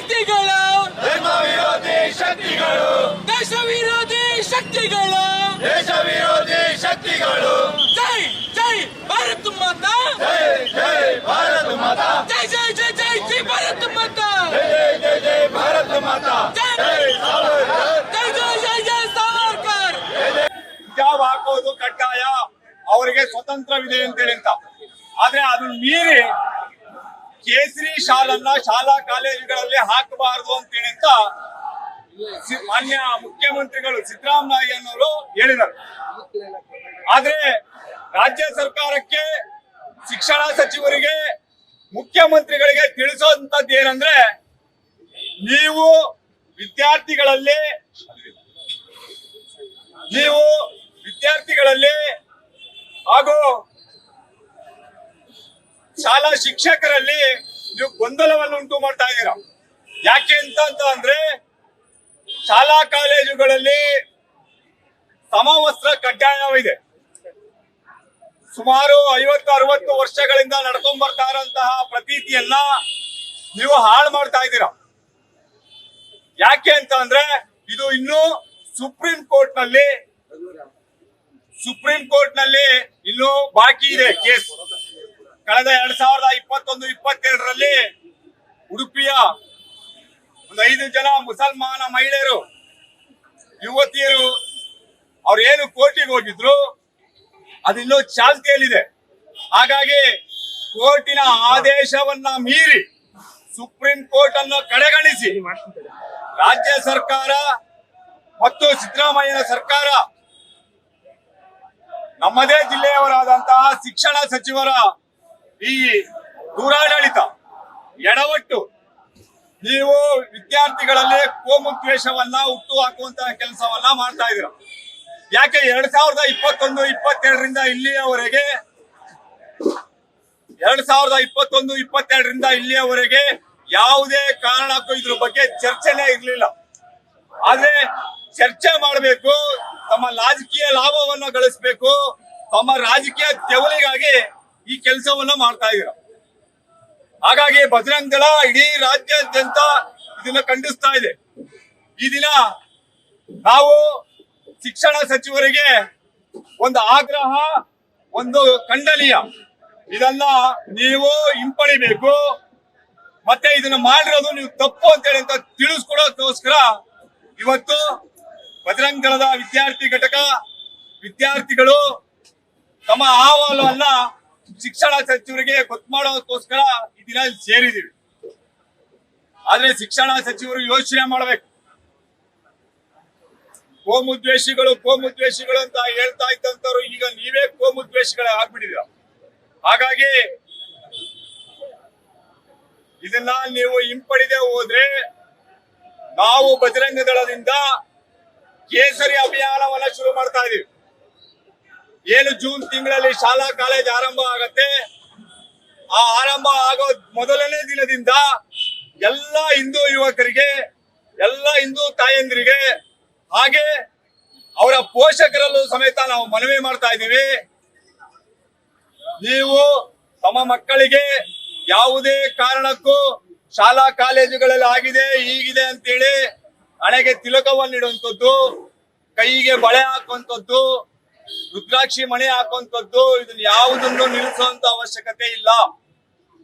ಶಕ್ತಿಗಳು, ಧರ್ಮ ವಿರೋಧಿ ಶಕ್ತಿಗಳು, ದೇಶ ವಿರೋಧಿ ಶಕ್ತಿಗಳು, ದೇಶ ವಿರೋಧಿ ಶಕ್ತಿಗಳು. ಜೈ ಜೈ ಭಾರತ್ ಮಾತಾ, ಜೈ ಜೈ ಭಾರತ ಮಾತಾ, ಜೈ ಜೈ ಜೈ ಜೈ ಜೈ ಭಾರತ್ ಮಾತಾ, ಜೈ ಜೈ ಜೈ ಭಾರತ ಮಾತಾ, ಜೈ ಸಾವರ್ಕರ್, ಜೈ ಜೈ ಜೈ ಜೈ ಸಾವರ್ಕರ್. ಹಿಜಾಬ್ ಹಾಕೋದು ಕಡ್ಡಾಯ, ಅವರಿಗೆ ಸ್ವತಂತ್ರವಿದೆ ಅಂತೇಳಿ ಅಂತ. ಆದ್ರೆ ಅದನ್ನ ಮೀರಿ ಕೇಸರಿ ಶಾಲನ್ನ ಶಾಲಾ ಕಾಲೇಜುಗಳಲ್ಲಿ ಹಾಕಬಾರದು ಅಂತೇಳಿ ಅಂತ ಮಾನ್ಯ ಮುಖ್ಯಮಂತ್ರಿಗಳು ಸಿದ್ದರಾಮಯ್ಯನವರು ಹೇಳಿದರು. ಆದ್ರೆ ರಾಜ್ಯ ಸರ್ಕಾರಕ್ಕೆ, ಶಿಕ್ಷಣ ಸಚಿವರಿಗೆ, ಮುಖ್ಯಮಂತ್ರಿಗಳಿಗೆ ತಿಳಿಸುವಂತದ್ದು ಏನಂದ್ರೆ, ನೀವು ವಿದ್ಯಾರ್ಥಿಗಳಲ್ಲಿ ಹಾಗೂ ಶಾಲಾ ಶಿಕ್ಷಕರಲ್ಲಿ ನೀವು ಗೊಂದಲವನ್ನು ಉಂಟು ಮಾಡ್ತಾ ಇದ್ದೀರಾ. ಯಾಕೆ ಅಂತ ಅಂದ್ರೆ, ಶಾಲಾ ಕಾಲೇಜುಗಳಲ್ಲಿ ಸಮವಸ್ತ್ರ ಕಡ್ಡಾಯವಿದೆ. ಸುಮಾರು 50-60 ವರ್ಷಗಳಿಂದ ನಡ್ಕೊಂಡ್ ಬರ್ತಾ ಇರೋಂತಹ ಪ್ರತೀತಿಯನ್ನ ನೀವು ಹಾಳು ಮಾಡ್ತಾ ಇದ್ದೀರಾ. ಯಾಕೆ ಅಂತ ಅಂದ್ರೆ, ಇದು ಇನ್ನೂ ಸುಪ್ರೀಂ ಕೋರ್ಟ್ ನಲ್ಲಿ ಇನ್ನೂ ಬಾಕಿ ಇದೆ ಕೇಸ್. ಕಳೆದ 2021-22ರಲ್ಲಿ ಉಡುಪಿಯ ಒಂದು 5 ಜನ ಮುಸಲ್ಮಾನ ಮಹಿಳೆಯರು, ಯುವತಿಯರು, ಅವ್ರು ಏನು ಕೋರ್ಟಿಗೆ ಹೋಗಿದ್ರು ಅದಿನ್ನೂ ಚಾಲ್ತಿಯಲ್ಲಿದೆ. ಹಾಗಾಗಿ ಕೋರ್ಟಿನ ಆದೇಶವನ್ನ ಮೀರಿ ಸುಪ್ರೀಂ ಕೋರ್ಟ್ ಅನ್ನು ಕಡೆಗಣಿಸಿ ರಾಜ್ಯ ಸರ್ಕಾರ ಮತ್ತು ಸಿದ್ದರಾಮಯ್ಯನ ಸರ್ಕಾರ, ನಮ್ಮದೇ ಜಿಲ್ಲೆಯವರಾದಂತಹ ಶಿಕ್ಷಣ ಸಚಿವರ ಈ ದೂರಾಡಳಿತ ಎಡವಟ್ಟು, ನೀವು ವಿದ್ಯಾರ್ಥಿಗಳಲ್ಲಿ ಕೋಮುದ್ವೇಷವನ್ನ ಹುಟ್ಟು ಹಾಕುವಂತಹ ಕೆಲಸವನ್ನ ಮಾಡ್ತಾ ಇದ್ದೀರ. ಯಾಕೆ 2021-22ರಿಂದ ಇಲ್ಲಿಯವರೆಗೆ ಯಾವುದೇ ಕಾರಣಕ್ಕೂ ಇದ್ರ ಬಗ್ಗೆ ಚರ್ಚೆನೇ ಇರಲಿಲ್ಲ. ಆದ್ರೆ ಚರ್ಚೆ ಮಾಡಬೇಕು, ತಮ್ಮ ರಾಜಕೀಯ ಲಾಭವನ್ನು ಗಳಿಸಬೇಕು, ತಮ್ಮ ರಾಜಕೀಯ ತೆವಲಿಗಾಗಿ ಈ ಕೆಲಸವನ್ನ ಮಾಡ್ತಾ ಇದ್ದೀರ. ಹಾಗಾಗಿ ಬಜರಂಗ ದಳ ಇಡೀ ರಾಜ್ಯಾದ್ಯಂತ ಇದನ್ನ ಖಂಡಿಸ್ತಾ ಇದೆ. ಈ ದಿನ ನಾವು ಶಿಕ್ಷಣ ಸಚಿವರಿಗೆ ಒಂದು ಆಗ್ರಹ, ಒಂದು ಖಂಡನೀಯ, ಇದನ್ನ ನೀವು ಹಿಂಪಡಿಬೇಕು, ಮತ್ತೆ ಇದನ್ನ ಮಾಡಿರೋದು ನೀವು ತಪ್ಪು ಅಂತೇಳಿ ಅಂತ ತಿಳಿಸ್ಕೊಡೋದಕ್ಕೋಸ್ಕರ ಇವತ್ತು ಬಜರಂಗ ದಳದ ವಿದ್ಯಾರ್ಥಿ ಘಟಕ ವಿದ್ಯಾರ್ಥಿಗಳು ತಮ್ಮ ಅಹವಾಲನ್ನ ಶಿಕ್ಷಣ ಸಚಿವರಿಗೆ ಗೊತ್ತು ಮಾಡೋದಕ್ಕೋಸ್ಕರ ಈ ದಿನ ಸೇರಿದೀವಿ. ಆದ್ರೆ ಶಿಕ್ಷಣ ಸಚಿವರು ಯೋಚನೆ ಮಾಡಬೇಕು. ಕೋಮುದ್ವೇಷಿಗಳು ಅಂತ ಹೇಳ್ತಾ ಇದ್ದಂತವ್ರು ಈಗ ನೀವೇ ಕೋಮುದ್ವೇಷಿಗಳೇ ಆಗ್ಬಿಟ್ಟಿದ್ದೀರ. ಹಾಗಾಗಿ ಇದನ್ನ ನೀವು ಹಿಂಪಡಿದೆ ಹೋದ್ರೆ ನಾವು ಬಜರಂಗ ದಳದಿಂದ ಕೇಸರಿ ಅಭಿಯಾನವನ್ನ ಶುರು ಮಾಡ್ತಾ ಇದೀವಿ. ಏನು ಜೂನ್ ತಿಂಗಳಲ್ಲಿ ಶಾಲಾ ಕಾಲೇಜ್ ಆರಂಭ ಆಗತ್ತೆ, ಆ ಆರಂಭ ಆಗೋ ಮೊದಲನೇ ದಿನದಿಂದ ಎಲ್ಲ ಹಿಂದೂ ಯುವಕರಿಗೆ, ಎಲ್ಲ ಹಿಂದೂ ತಾಯಂದಿರಿಗೆ, ಹಾಗೆ ಅವರ ಪೋಷಕರಲ್ಲೂ ಸಮೇತ ನಾವು ಮನವಿ ಮಾಡ್ತಾ ಇದ್ದೀವಿ. ನೀವು ತಮ್ಮ ಮಕ್ಕಳಿಗೆ ಯಾವುದೇ ಕಾರಣಕ್ಕೂ ಶಾಲಾ ಕಾಲೇಜುಗಳಲ್ಲಿ ಆಗಿದೆ ಹೀಗಿದೆ ಅಂತೇಳಿ ಹಣೆಗೆ ತಿಲಕವನ್ನಿಡುವಂಥದ್ದು, ಕೈಗೆ ಬಳೆ ಹಾಕುವಂಥದ್ದು, ರುದ್ರಾಕ್ಷಿ ಮಣಿ ಹಾಕುವಂಥದ್ದು, ಇದನ್ನ ಯಾವುದನ್ನು ನಿಲ್ಲಿಸುವಂತ ಅವಶ್ಯಕತೆ ಇಲ್ಲ.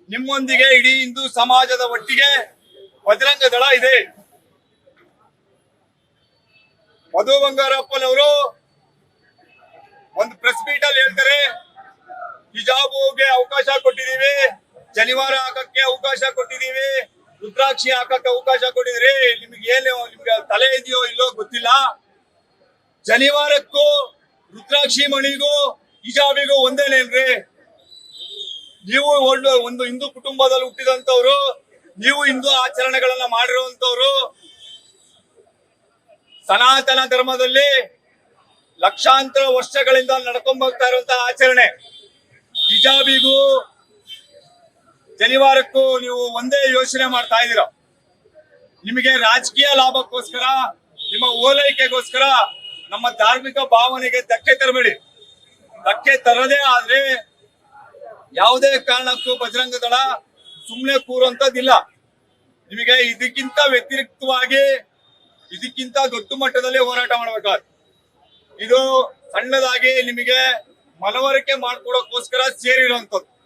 ನಿಮ್ಮೊಂದಿಗೆ ಇಡೀ ಹಿಂದೂ ಸಮಾಜದ ಒಟ್ಟಿಗೆ ಬಜರಂಗ ದಳ ಇದೆ. ಮಧು ಬಂಗಾರಪ್ಪನವರು ಒಂದು ಪ್ರೆಸ್ ಮೀಟ್ ಅಲ್ಲಿ ಹೇಳ್ತಾರೆ, ಹಿಜಾಬ್ಗೆ ಅವಕಾಶ ಕೊಟ್ಟಿದೀವಿ, ಶನಿವಾರ ಹಾಕಕ್ಕೆ ಅವಕಾಶ ಕೊಟ್ಟಿದೀವಿ, ರುದ್ರಾಕ್ಷಿ ಹಾಕಕ್ಕೆ ಅವಕಾಶ ಕೊಟ್ಟಿದ್ರಿ, ನಿಮ್ಗೆ ತಲೆ ಇದೆಯೋ ಇಲ್ಲೋ ಗೊತ್ತಿಲ್ಲ. ಶನಿವಾರಕ್ಕೂ ರುದ್ರಾಕ್ಷಿ ಮಣಿಗೂ ಹಿಜಾಬಿಗೂ ಒಂದೇನೇನ್ರಿ? ನೀವು ಒಂದು ಹಿಂದೂ ಕುಟುಂಬದಲ್ಲಿ ಹುಟ್ಟಿದಂತವ್ರು, ನೀವು ಹಿಂದೂ ಆಚರಣೆಗಳನ್ನ ಮಾಡಿರುವಂತವ್ರು. ಸನಾತನ ಧರ್ಮದಲ್ಲಿ ಲಕ್ಷಾಂತರ ವರ್ಷಗಳಿಂದ ನಡ್ಕೊಂಡ್ ಬರ್ತಾ ಇರುವಂತಹ ಆಚರಣೆ. ಹಿಜಾಬಿಗೂ ಶನಿವಾರಕ್ಕೂ ನೀವು ಒಂದೇ ಯೋಚನೆ ಮಾಡ್ತಾ ಇದ್ದೀರ. ನಿಮಗೆ ರಾಜಕೀಯ ಲಾಭಕ್ಕೋಸ್ಕರ, ನಿಮ್ಮ ಓಲೈಕೆಗೋಸ್ಕರ ನಮ್ಮ ಧಾರ್ಮಿಕ ಭಾವನೆಗೆ ಧಕ್ಕೆ ತರಬೇಡಿ. ಧಕ್ಕೆ ತರದೇ ಆದ್ರೆ ಯಾವುದೇ ಕಾರಣಕ್ಕೂ ಬಜರಂಗ ದಳ ಸುಮ್ಮನೆ ಕೂರುವಂತದ್ದಿಲ್ಲ. ನಿಮಗೆ ಇದಕ್ಕಿಂತ ವ್ಯತಿರಿಕ್ತವಾಗಿ ಇದಕ್ಕಿಂತ ದೊಡ್ಡ ಮಟ್ಟದಲ್ಲಿ ಹೋರಾಟ ಮಾಡಬೇಕಾದ್ರೆ ಇದು ಸಣ್ಣದಾಗಿ ನಿಮಗೆ ಮನವರಿಕೆ ಮಾಡ್ಕೊಡೋಕ್ಕೋಸ್ಕರ ಸೇರಿರುವಂತದ್ದು.